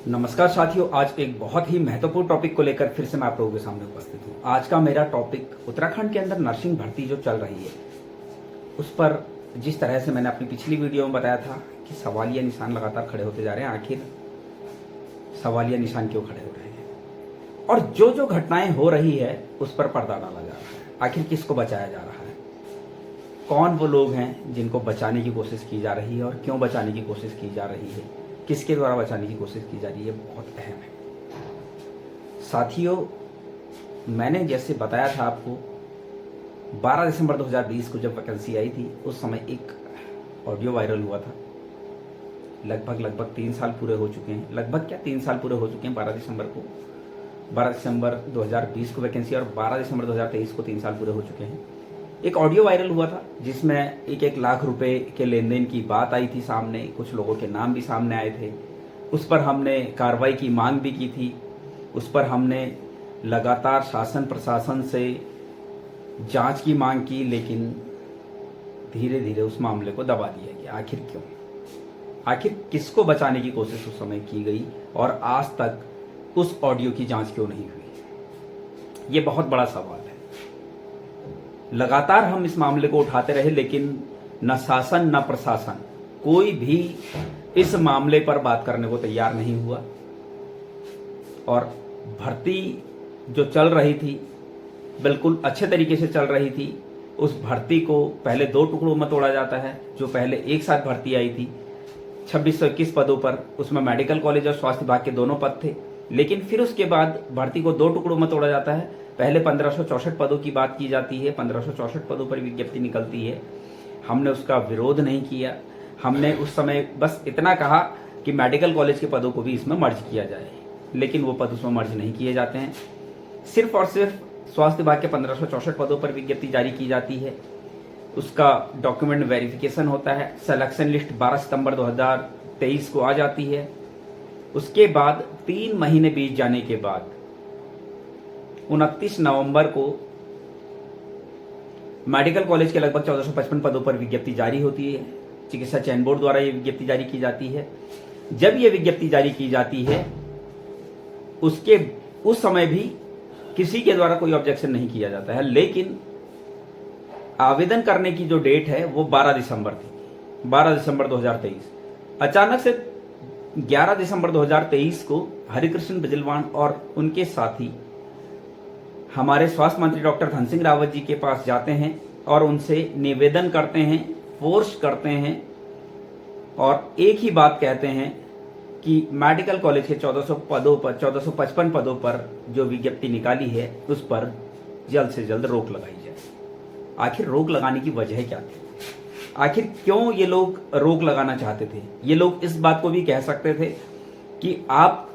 नमस्कार साथियों, आज एक बहुत ही महत्वपूर्ण टॉपिक को लेकर फिर से मैं आप लोगों के सामने उपस्थित हूँ। आज का मेरा टॉपिक उत्तराखंड के अंदर नर्सिंग भर्ती जो चल रही है उस पर जिस तरह से मैंने अपनी पिछली वीडियो में बताया था कि सवालिया निशान लगातार खड़े होते जा रहे हैं। आखिर सवालिया निशान क्यों खड़े हो रहे हैं और जो जो घटनाएं हो रही है उस पर पर्दा डाला जा रहा है। आखिर किसको बचाया जा रहा है, कौन वो लोग हैं जिनको बचाने की कोशिश की जा रही है और क्यों बचाने की कोशिश की जा रही है, किसके द्वारा बचाने की कोशिश की जा रही है, बहुत अहम है साथियों। मैंने जैसे बताया था आपको 12 दिसंबर 2020 को जब वैकेंसी आई थी उस समय एक ऑडियो वायरल हुआ था। लगभग 3 साल पूरे हो चुके हैं, लगभग क्या 3 साल पूरे हो चुके हैं। 12 दिसंबर 2020 को वैकेंसी और 12 दिसंबर 2023 को 3 साल पूरे हो चुके हैं। एक ऑडियो वायरल हुआ था जिसमें 1-1 लाख रुपए के लेन देन की बात आई थी सामने, कुछ लोगों के नाम भी सामने आए थे। उस पर हमने कार्रवाई की मांग भी की थी, उस पर हमने लगातार शासन प्रशासन से जांच की मांग की, लेकिन धीरे धीरे उस मामले को दबा दिया गया। आखिर क्यों, आखिर किसको बचाने की कोशिश उस समय की गई और आज तक उस ऑडियो की जांच क्यों नहीं हुई, ये बहुत बड़ा सवाल है। लगातार हम इस मामले को उठाते रहे लेकिन न शासन न प्रशासन कोई भी इस मामले पर बात करने को तैयार नहीं हुआ। और भर्ती जो चल रही थी बिल्कुल अच्छे तरीके से चल रही थी। उस भर्ती को पहले 2 टुकड़ों में तोड़ा जाता है। जो पहले एक साथ भर्ती आई थी 2621 पदों पर, उसमें मेडिकल कॉलेज और स्वास्थ्य विभाग के दोनों पद थे। लेकिन फिर उसके बाद भर्ती को 2 टुकड़ों में तोड़ा जाता है। पहले 1564 पदों की बात की जाती है, 1564 पदों पर विज्ञप्ति निकलती है। हमने उसका विरोध नहीं किया, हमने उस समय बस इतना कहा कि मेडिकल कॉलेज के पदों को भी इसमें मर्ज किया जाए, लेकिन वो पद उसमें मर्ज नहीं किए जाते हैं। सिर्फ और सिर्फ स्वास्थ्य विभाग के 1564 पदों पर विज्ञप्ति जारी की जाती है। उसका डॉक्यूमेंट वेरिफिकेशन होता है। सिलेक्शन लिस्ट 12 सितंबर 2023 को आ जाती है। उसके बाद 3 महीने बीत जाने के बाद 29 नवंबर को मेडिकल कॉलेज के लगभग 1455 पदों पर विज्ञप्ति जारी होती है। चिकित्सा चयन बोर्ड द्वारा यह विज्ञप्ति जारी की जाती है। जब यह विज्ञप्ति जारी की जाती है उस समय भी किसी के द्वारा कोई ऑब्जेक्शन नहीं किया जाता है, लेकिन आवेदन करने की जो डेट है वो 12 दिसंबर थी, 12 दिसंबर 2023। अचानक से 11 दिसंबर 2023 को हरिकृष्ण बिजलवान और उनके साथी हमारे स्वास्थ्य मंत्री डॉक्टर धन सिंह रावत जी के पास जाते हैं और उनसे निवेदन करते हैं, फोर्स करते हैं और एक ही बात कहते हैं कि मेडिकल कॉलेज के 1455 पदों पर जो विज्ञप्ति निकाली है उस पर जल्द से जल्द रोक लगाई जाए। आखिर रोक लगाने की वजह क्या थी, आखिर क्यों ये लोग रोक लगाना चाहते थे? ये लोग इस बात को भी कह सकते थे कि आप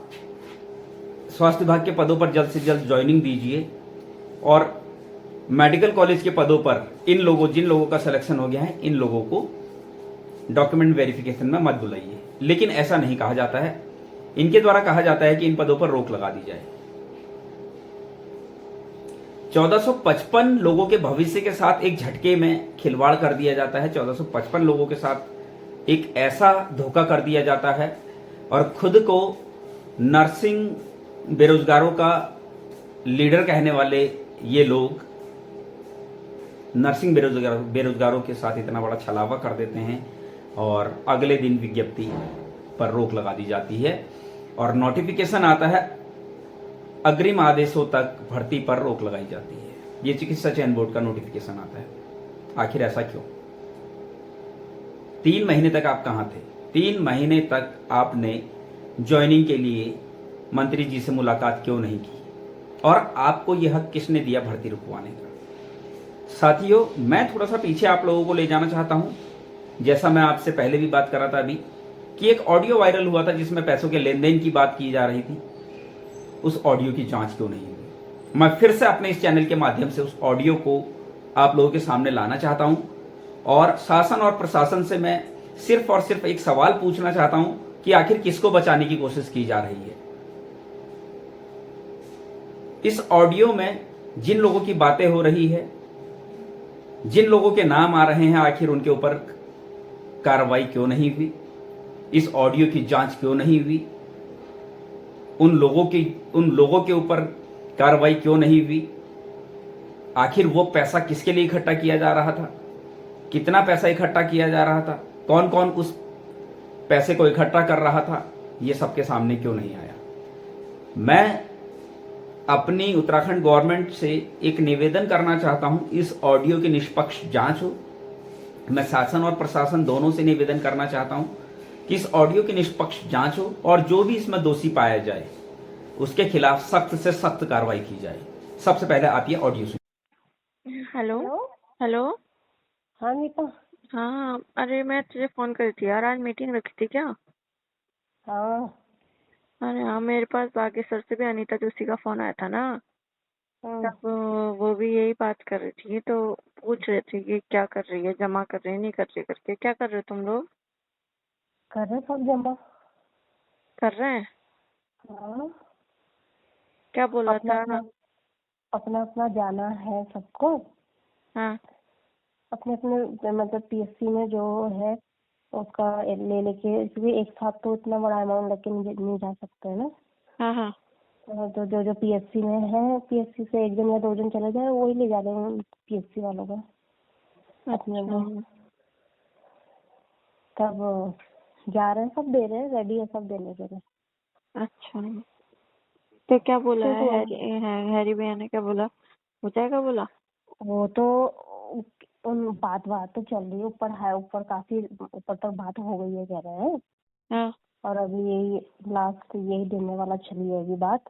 स्वास्थ्य विभाग के पदों पर जल्द से जल्द ज्वाइनिंग दीजिए और मेडिकल कॉलेज के पदों पर जिन लोगों का सिलेक्शन हो गया है इन लोगों को डॉक्यूमेंट वेरिफिकेशन में मत बुलाइए। लेकिन ऐसा नहीं कहा जाता है। इनके द्वारा कहा जाता है कि इन पदों पर रोक लगा दी जाए। 1455 लोगों के भविष्य के साथ एक झटके में खिलवाड़ कर दिया जाता है। 1455 लोगों के साथ एक ऐसा धोखा कर दिया जाता है और खुद को नर्सिंग बेरोजगारों का लीडर कहने वाले ये लोग नर्सिंग बेरोजगारों के साथ इतना बड़ा छलावा कर देते हैं और अगले दिन विज्ञप्ति पर रोक लगा दी जाती है और नोटिफिकेशन आता है। अग्रिम आदेशों तक भर्ती पर रोक लगाई जाती है। ये चिकित्सा चयन बोर्ड का नोटिफिकेशन आता है। आखिर ऐसा क्यों? 3 महीने तक आप कहां थे? 3 महीने तक आपने ज्वाइनिंग के लिए मंत्री जी से मुलाकात क्यों नहीं की और आपको यह हक किसने दिया भर्ती रुकवाने का? साथियों, मैं थोड़ा सा पीछे आप लोगों को ले जाना चाहता हूं। जैसा मैं आपसे पहले भी बात कर रहा था अभी कि एक ऑडियो वायरल हुआ था जिसमें पैसों के लेन देन की बात की जा रही थी। उस ऑडियो की जांच क्यों नहीं हुई? मैं फिर से अपने इस चैनल के माध्यम से उस ऑडियो को आप लोगों के सामने लाना चाहता हूं और शासन और प्रशासन से मैं सिर्फ और सिर्फ एक सवाल पूछना चाहता हूं कि आखिर किसको बचाने की कोशिश की जा रही है। इस ऑडियो में जिन लोगों की बातें हो रही है, जिन लोगों के नाम आ रहे हैं, आखिर उनके ऊपर कार्रवाई क्यों नहीं हुई? इस ऑडियो की जांच क्यों नहीं हुई? उन लोगों के ऊपर कार्रवाई क्यों नहीं हुई? आखिर वो पैसा किसके लिए इकट्ठा किया जा रहा था? कितना पैसा इकट्ठा किया जा रहा था? कौन कौन उस पैसे को इकट्ठा कर रहा था? ये सबके सामने क्यों नहीं आया? मैं अपनी उत्तराखंड गवर्नमेंट से एक निवेदन करना चाहता हूं, इस ऑडियो की निष्पक्ष जांच हो। मैं शासन और प्रशासन दोनों से निवेदन करना चाहता हूं कि इस ऑडियो की निष्पक्ष जांच हो और जो भी इसमें दोषी पाया जाए उसके खिलाफ सख्त से सख्त कार्रवाई की जाए। सबसे पहले आप ये ऑडियो सुनिए। Hello hello. हेलो। हाँ नीता। हाँ, अरे मैं तुझे फोन करी थी यार, आज मीटिंग रखी थी क्या? हाँ। अरे हाँ, मेरे पास बागेश्वर से भी अनीता जोशी का फोन आया था ना। तब वो भी यही बात कर रही थी, तो पूछ रहे थे कि क्या कर रही है, जमा कर रही है नहीं कर रही करके। क्या कर रहे हो तुम लोग? कर रहे सब जमा। कर रहे हैं? हाँ। क्या बोला अपना था? अपना अपना अपना जाना है सबको। हाँ अपने अपने मतलब पीएससी में जो है उसका ले लेके, क्योंकि एक साथ तो इतना बड़ा अमाउंट लेके नहीं जा सकते है ना। हाँ हाँ। तो जो जो पीएससी में है, पीएससी से 1 दिन या 2 दिन चले जाए, वही ले जा रहे हैं पीएससी वालों का अपने अच्छा में। तब जा रहे हैं, सब दे रहे हैं, रेडी है सब देने के लिए। अच्छा। तो क्या बोला क्यों है तू हैरी भैया ने? क्या बोला? हो जाएगा बोला? वो तो उन बात तो चल रही है, ऊपर है, ऊपर काफी ऊपर तक बात हो गई है कह रहे हैं। हाँ और अभी यही लास्ट यही देने वाला चली है अभी बात।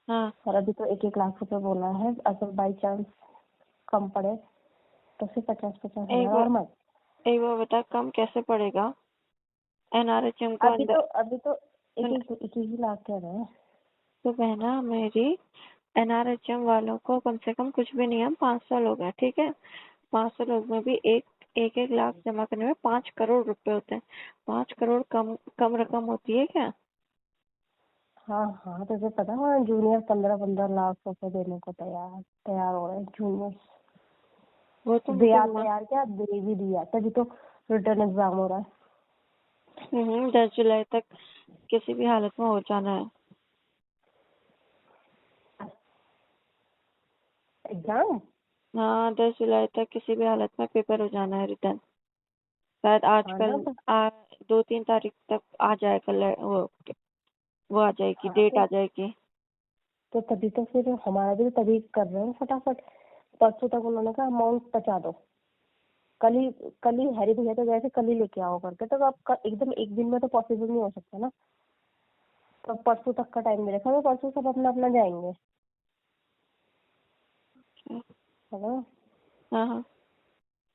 हाँ। और अभी तो 1-1 लाख रुपए बोला है, अगर बाई चांस कम पड़े तो फिर 50-50 एक हजार बार और मत। एक बार बता, कम कैसे पड़ेगा? एनआरएचएम को अंदर अभी तो एक सुन। एक एक ही लाख कह रहे हैं। तो बहना मेरी, एनआरएचएम वालों को कम से कम कुछ भी नहीं है, हम 500 लोग हैं, ठीक है? 500 लोग में भी एक लाख जमा करने में 5 करोड़ रुपए होते हैं। 5 करोड़ कम कम रकम होती है क्या? हाँ हाँ, तुझे पता है जूनियर 15-15 लाख रुपए देने को तैयार हो रहे हैं जूनियर। वो तो मुझे दिया तैयार, क्या दे भी दिया, तभी तो रिटर्न एग्जाम हो रहा है। 10 जुलाई तक किसी भी हालत में हो जाना है। एग्जाम। हाँ, 10 जुलाई तक किसी भी हालत में पेपर हो जाना है रिटर्न। शायद हाँ ना। आजकल 2-3 तारीख तक आ जाएगा, वो आ जाएगी, हाँ डेट आ जाएगी। तो तभी तो फिर हमारा भी तभी कर रहे हैं फटाफट। परसों तक उन्होंने कहा अमाउंट पहुंचा दो। कल ही हैरी भैया तो वैसे कल ही लेके आओ करके, तो अब एकदम एक दिन में तो पॉसिबल नहीं हो सकता ना। तो परसों तक का टाइम दे रखा है, तो परसों सब अपना अपना जाएंगे। हेलो। हाँ हाँ।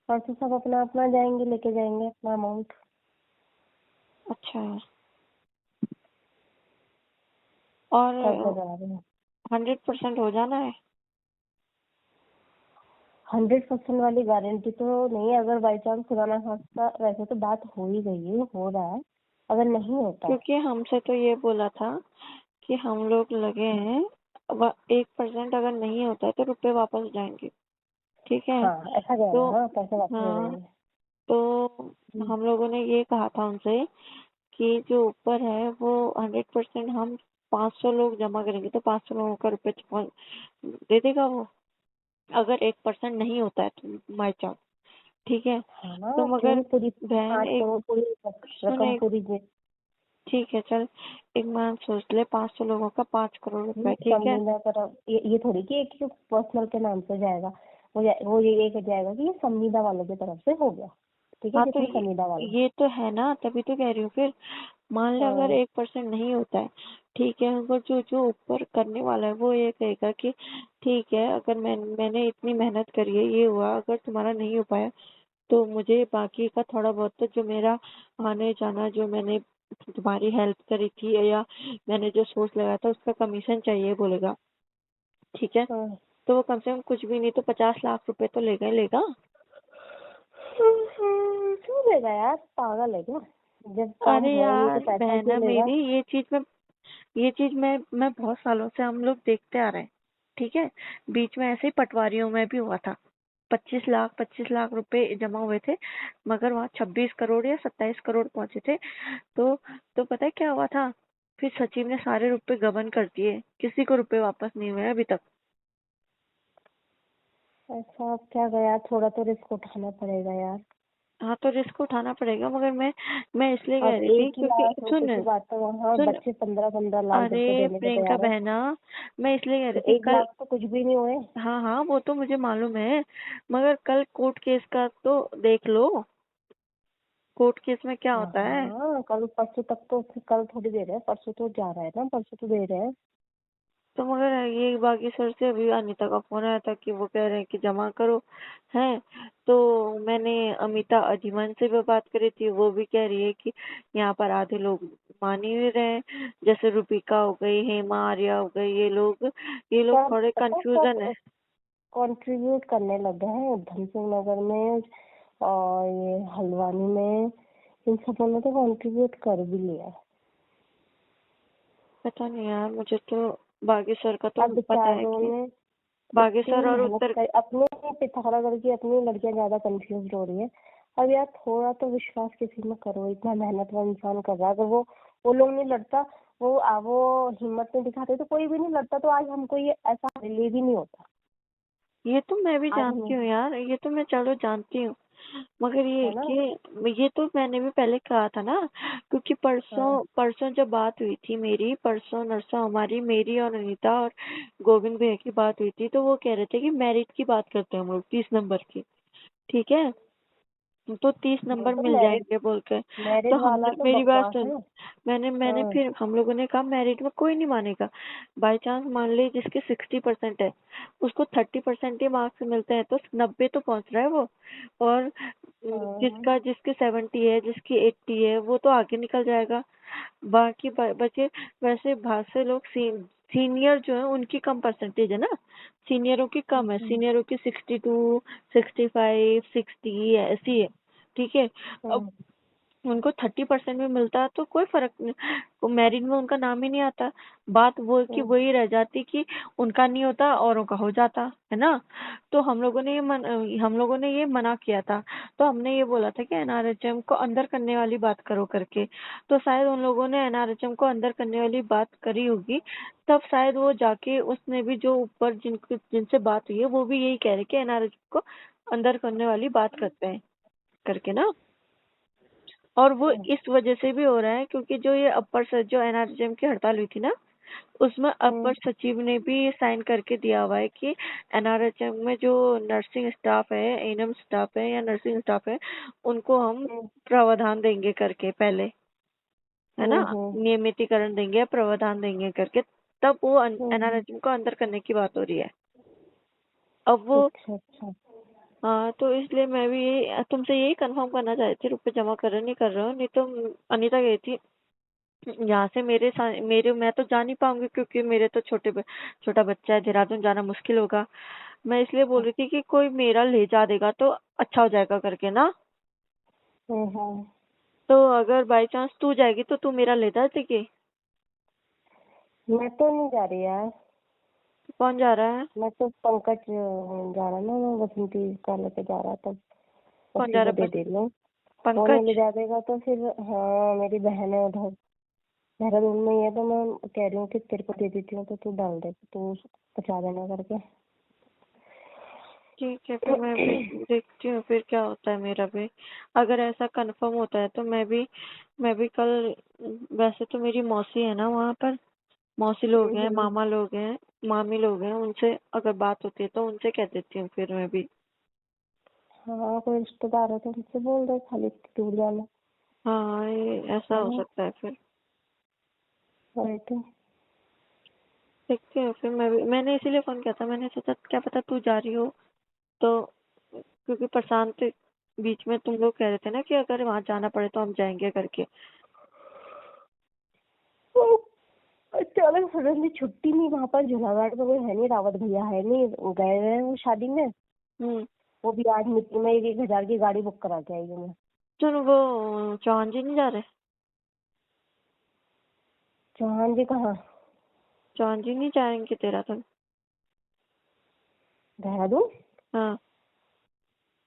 परसों सब अपना अपना जाएंगे, लेके जाएंगे अपना अमाउंट। अच्छा। तब और बता रहे हैं 100% हो जाना है? 100% वाली गारंटी तो नहीं है। अगर बाई चांस खुदा ना खास्ता, वैसे तो बात हो ही गई है, हो रहा है। अगर नहीं होता क्योंकि हमसे तो ये बोला था कि हम लोग लगे हैं, 1% अगर नहीं होता है तो रुपए वापस जाएंगे, ठीक है? हाँ ऐसा कह रहे तो हैं, हाँ पैसे वापस हो हाँ, जाएंगे। तो हम लोगों ने ये कहा था उनसे कि जो ऊपर है वो 100% हम 500 लोग जमा करेंगे, तो 500 लोगों का रुपये दे देगा वो, अगर 1% नहीं होता है तो बाई चांस, ठीक है? हाँ ना, तो क्यों मगर नहीं पूरी बहन 5 एक करोड़ पूरी सुन, रकम एक पूरी दे। ठीक है चल, एक मान सोच ले, 500 लोगों का 5 करोड़ रुपए, ठीक है? संविदा तरफ ये थोड़ी कि एक पर्सनल के नाम से जाएगा। वो ये जाएगा कि ये संविदा वालों की तरफ से हो गया, ठीक है, हाँ तो जितने संविदा वाले। ये तो है ना, तभी तो कह रही हूँ। फिर मान ले अगर हाँ 1% नहीं होता है, ठीक है, अगर जो जो ऊपर करने वाला है वो ये कहेगा कि ठीक है, अगर मैंने इतनी मेहनत करी है, ये हुआ, अगर तुम्हारा नहीं हो पाया तो मुझे बाकी का थोड़ा बहुत तो जो मेरा आने जाना, जो मैंने तुम्हारी हेल्प करी थी या मैंने जो सोर्स लगाया था उसका कमीशन चाहिए बोलेगा, ठीक है? हाँ। तो वो कम से कम कुछ भी नहीं तो 50 लाख रुपए तो लेगा ही लेगा। क्यों लेगा यार, पागल है क्या? जब काम अरे है नहीं तो यार पैसा बहना क्यों लेगा? मेरी, ये चीज मैं बहुत सालों से हम लोग देखते आ रहे हैं, ठीक है? बीच में ऐसे ही पटवारियों में भी हुआ था, 25 लाख रुपए जमा हुए थे, मगर वहाँ 26 करोड़ या 27 करोड़ पहुंचे थे। तो तो पता है क्या हुआ था? फिर सचिव ने सारे रुपए गबन कर दिए, किसी को रुपए वापस नहीं हुए अभी तक। ऐसा अब क्या गया, थोड़ा तो रिस्क उठाना पड़ेगा यार। हाँ तो रिस्क उठाना पड़ेगा, मगर मैं इसलिए कह अब रही थी एक ही क्योंकि लाख रुपए की सुन बात है, वहाँ सुन बच्चे 15-15 लाख रुपए अरे देने को प्रियंका तैयार है। बहना, मैं इसलिए कह तो रही थी एक कल। लाख तो कुछ भी नहीं हुए। हाँ हाँ, वो तो मुझे मालूम है, मगर कल कोर्ट केस का तो देख लो, कोर्ट केस में क्या हाँ होता है। हाँ, कल परसों तक तो, कल थोड़ी दे रहे हैं, परसों तो जा रहा है ना, परसों तो दे रहे हैं। तो मगर ये बागी सर से अभी अनीता का फोन आया था कि वो कह रहे हैं कि जमा करो है। तो मैंने अमिता अजीमन से भी बात करी थी, वो भी कह रही है कि यहाँ पर आधे लोग मान ही नहीं रहे हैं, जैसे रूपिका हो गई, हेमा आर्या हो गई, ये लोग सब थोड़े पता है, कंफ्यूजन है। सब कंट्रीब्यूट करने लग गए हैं, धनसिंह नगर में और ये हल्द्वानी में, इन सबों ने तो कंट्रीब्यूट कर भी लिया है। पता नहीं यार, मुझे तो बागेश्वर का तो अब पता है बेचारों कि ने इतनी बागेश्वर और मेहनत उत्तर। कर, अपने पिथौरागढ़ की अपनी लड़कियां ज्यादा कंफ्यूज हो रही है। अब यार थोड़ा तो विश्वास किसी में करो, इतना मेहनत वो इंसान कर रहा है, अगर वो लोग नहीं लड़ता, वो हिम्मत नहीं दिखाते तो कोई भी नहीं लड़ता, तो आज हमको ये ऐसा रिलीव ही नहीं होता। ये तो मैं भी आज जानती हमें, हूँ यार, ये तो मैं चलो जानती हूँ, मगर ये है ना। कि ये तो मैंने भी पहले कहा था ना, क्योंकि परसों हाँ। परसों जब बात हुई थी मेरी, परसों नरसा हमारी, मेरी और अनीता और गोविंद भैया की बात हुई थी, तो वो कह रहे थे कि मेरिट की बात करते हैं हम लोग 30 नंबर की, ठीक है, तो 30 नंबर तो मिल मेरिट, जाएंगे बोल के। मेरिट तो वाला हमने, तो मेरी बात बकवास सुन, है। मैंने हाँ। फिर हम लोगों ने कहा मेरिट में कोई नहीं मानेगा, बाई चांस मान ले जिसके 60% है उसको 30% ही मार्क्स मिलते हैं, तो 90 तो पहुंच रहा है वो, और हाँ। जिसके 70 है, जिसकी 80 है, वो तो आगे निकल जाएगा। बाकी बचे, वैसे बहुत से लोग सीनियर जो है उनकी कम परसेंटेज है ना, सीनियरों की कम है, हम्म, सीनियरों की 62, 65, 60 ऐसी है, ठीक है। अब हम्म, उनको 30% भी मिलता है तो कोई फर्क नहीं, मेरिट में उनका नाम ही नहीं आता। बात वो कि हम्म, वही रह जाती कि उनका नहीं होता, औरों का हो जाता है ना। तो हम लोगों ने ये मना किया था, तो हमने ये बोला था कि एनआरएचएम को अंदर करने वाली बात करो करके, तो शायद उन लोगों ने एनआरएचएम को अंदर करने वाली बात करी होगी, तब शायद वो जाके उसने भी जो ऊपर जिनसे बात हुई है वो भी यही कह रहे कि एनआरएचएम को अंदर करने वाली बात करते हैं करके ना। और वो हम्म, इस वजह से भी हो रहा है क्योंकि जो ये जो एनआरएचएम की हड़ताल हुई थी ना, उसमें अपर हम्म, सचिव ने भी साइन करके दिया हुआ है कि एनआरएचएम में जो नर्सिंग स्टाफ है, एएनएम स्टाफ है या नर्सिंग स्टाफ है, उनको हम हम्म, प्रावधान देंगे करके पहले, है ना, हम्म, नियमितीकरण देंगे, प्रावधान देंगे करके, तब वो हम्म। एनआरएचएम को अंदर करने की बात हो रही है। अब वो, अच्छा अच्छा। हाँ, तो इसलिए मैं भी तुमसे यही कंफर्म करना चाहती थी, रुपए जमा कर रहे नहीं कर रहे हो, नहीं तो अनीता गई थी यहाँ से, मेरे मैं तो जा नहीं पाऊंगी क्योंकि मेरे तो छोटा बच्चा है, देहरादून जाना मुश्किल होगा। मैं इसलिए बोल रही थी कि कोई मेरा ले जा देगा तो अच्छा हो जाएगा करके ना। हम्म। तो अगर बाई चांस तू जाएगी तो तू मेरा ले जा देगी। मैं तो नहीं जा रही यार। कौन जा रहा है? मैं तो पंकज जा रहा ना, वो बसंती का लेके जा रहा था, कौन उसी जा को रहा दे है? दे लो। वो नहीं ले पंकज। जा देगा तो फिर, हाँ मेरी बहन है उधर देहरादून में ही है, तो मैं कह रही हूँ कि तेरे को दे देती हूँ, तो तू डाल दे, तू उसको पहुंचा देना करके। ठीक है, फिर मैं भी देखती हूँ फिर क्या होता है मेरा भी। अगर ऐसा कंफर्म होता है तो मैं भी कल, वैसे तो मेरी मौसी है ना वहाँ पर, मौसी लोग हैं, हम्म। मामा लोग हैं, मामी लोग हैं, उनसे अगर बात होती है तो उनसे कह देती हूँ फिर मैं भी। हाँ, कोई रिश्तेदार है तो उनसे बोल दे खाली दूर जाना, हाँ, ये ऐसा है हो ना। सकता है फिर। वही तो। देखती हूँ फिर मैं भी, मैंने इसीलिए फोन किया था, मैंने सोचा क्या पता तू जा रही हो तो, क्योंकि प्रशांत बीच में तुम लोग कह रहे थे ना कि अगर वहां जाना पड़े तो हम जाएंगे करके। अचानक सडनली छुट्टी नहीं, वहां पर झूलाघाट में कोई है नहीं, रावत भैया है नहीं, गए हुए हैं वो शादी में। हम्म। वो भी आज मिट्टी में 1,000 की गाड़ी बुक करा के आई हूँ मैं। सुन, वो चौहान जी नहीं जा रहे? चौहान जी कहाँ? चौहान जी नहीं जाएंगे तेरा तुम? देहरादून? हाँ,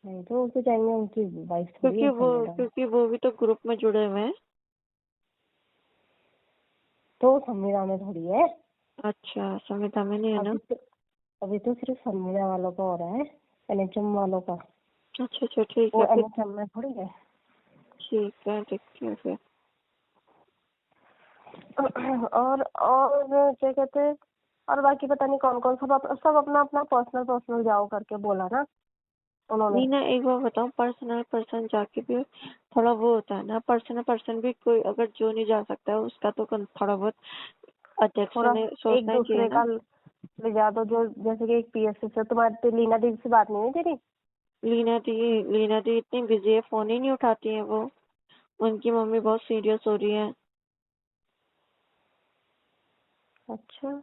नहीं तो वो तो जाएंगे, उनकी वाइफ थोड़ी है कनाडा में। क्योंकि वो भी तो ग्रुप में जुड़े हुए हैं। तो संविदा में थोड़ी है। अच्छा, संविदा में नहीं है ना? अभी तो सिर्फ संविदा वालों का हो रहा है, NHM वालों का। अच्छा अच्छा, ठीक वो है फिर। NHM में थोड़ी है। ठीक है, देखते हैं फिर। और क्या कहते हैं, और बाकी पता नहीं कौन कौन सब अपना अपना पर्सनल जाओ करके बोला ना उन्होंने। मीना, एक बार बताओ, पर्सनल पर्सन जाके भी थोड़ा वो होता है ना, पर्सनल पर्सन भी कोई अगर जो नहीं जा सकता है उसका तो थोड़ा बहुत अध्यक्ष थोड़ा ने एक सोचना चाहिए दूसरे ना। का ले जा दो, जो जैसे कि एक PSC से तुम्हारी लीना दीदी से बात नहीं हुई तेरी? लीना दी इतनी बिजी है, फोन ही नहीं उठाती है वो। उनकी मम्मी बहुत सीरियस हो रही है। अच्छा।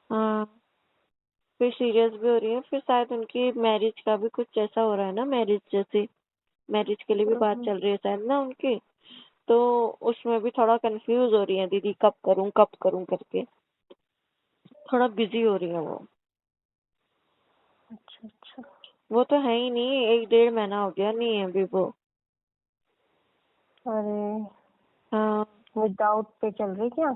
हाँ, फिर सीरियस भी हो रही है, फिर शायद उनकी मैरिज का भी कुछ ऐसा हो रहा है ना, मैरिज के लिए भी बात चल रही है शायद ना उनकी। तो उसमें भी थोड़ा कंफ्यूज हो रही है दीदी, कब करूं करके। थोड़ा बिजी हो रही है वो। अच्छा अच्छा। वो तो है ही नहीं, 1-1.5 महीना हो गया नहीं है अभी वो। अरे हाँ, विदाउट पे चल रही क्या?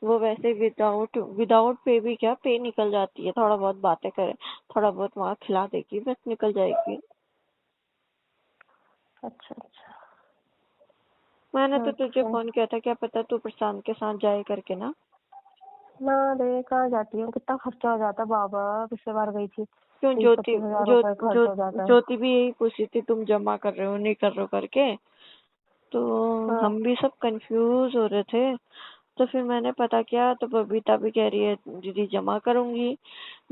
वो वैसे विदाउट पे भी क्या, पे निकल जाती है, थोड़ा बहुत बातें करे, थोड़ा बहुत वहाँ खिला देगी, बस निकल जाएगी। अच्छा अच्छा। मैंने तो तुझे अच्छा फोन किया था, क्या पता तू प्रशांत के साथ जाए करके ना। ना रे, कहाँ जाती हूँ, कितना खर्चा हो जाता है बाबा। पिछले बार गई थी क्यों, 20-25 हजार रुपए खर्च हो जाता है। ज्योति भी यही पूछी थी, तुम जमा कर रहे हो नहीं कर रहे हो करके। तो हाँ। हम भी सब कंफ्यूज हो रहे थे। तो फिर मैंने पता किया, तो बबीता भी कह रही है दीदी जमा करूंगी,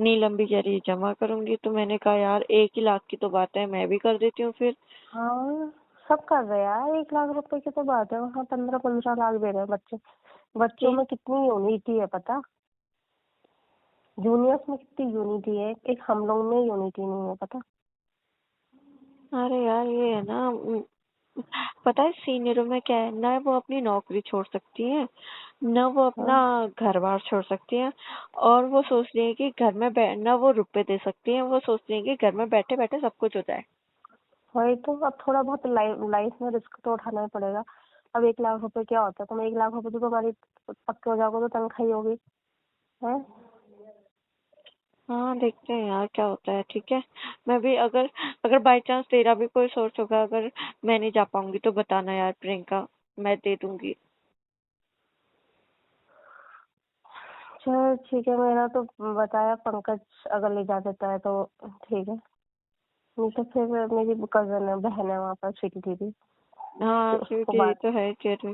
नीलम भी कह रही है जमा करूंगी। तो मैंने कहा यार 1 ही लाख की तो बात है, मैं भी कर देती हूँ फिर। हाँ सब कर रहे हैं यार, 1 लाख रुपए की तो बात है, वहाँ 15-15 लाख दे रहे हैं बच्चे। बच्चों ठीक। में कितनी यूनिटी है पता, जूनियर्स में कितनी यूनिटी है, एक हम लोग में यूनिटी नहीं है पता। अरे यार ये है ना, पता है सीनियरों में क्या है ना, वो अपनी नौकरी छोड़ सकती है ना, वो अपना हाँ घर बार छोड़ सकती है। और वो सोच रही है कि घर में ना वो रुपए दे सकती है, वो सोच रही है कि घर में बैठे बैठे सब कुछ हो जाए। वही तो, अब थोड़ा बहुत लाइफ में रिस्क तो उठाना ही पड़ेगा। अब 1 लाख रुपए क्या होता है, तुम 1 लाख रुपए तो तुम्हारी पक्के हो जाओगे तो तनख्वाही होगी है। हाँ, देखते हैं यार क्या होता है। ठीक है, मैं भी अगर अगर बाय चांस तेरा भी कोई सोर्स होगा, अगर मैं नहीं जा पाऊंगी तो बताना यार प्रियंका, मैं दे दूंगी। चल ठीक है, मेरा तो बताया पंकज अगर ले जा देता है तो ठीक है, नहीं तो फिर मेरी कजन है, बहन है वहाँ पर, स्वीटी दीदी, हाँ, तो उसको स्वीटी बात, तो है तेरी।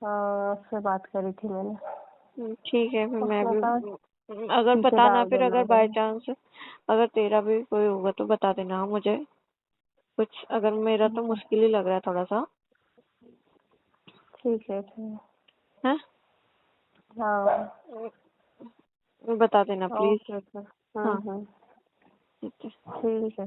उससे बात करी थी मैंने। ठीक है, फिर मैं उसने भी कहा अगर ठीक है बताना, डाल फिर देना अगर बाय कहीं। चांस अगर तेरा भी कोई होगा तो बता देना मुझे कुछ, अगर मेरा तो मुश्किल ही लग रहा है थोड़ा सा। ठीक है ठीक है। है। हाँ बता देना प्लीज। Okay okay. हाँ, हम्म। ठीक है। ठीक है।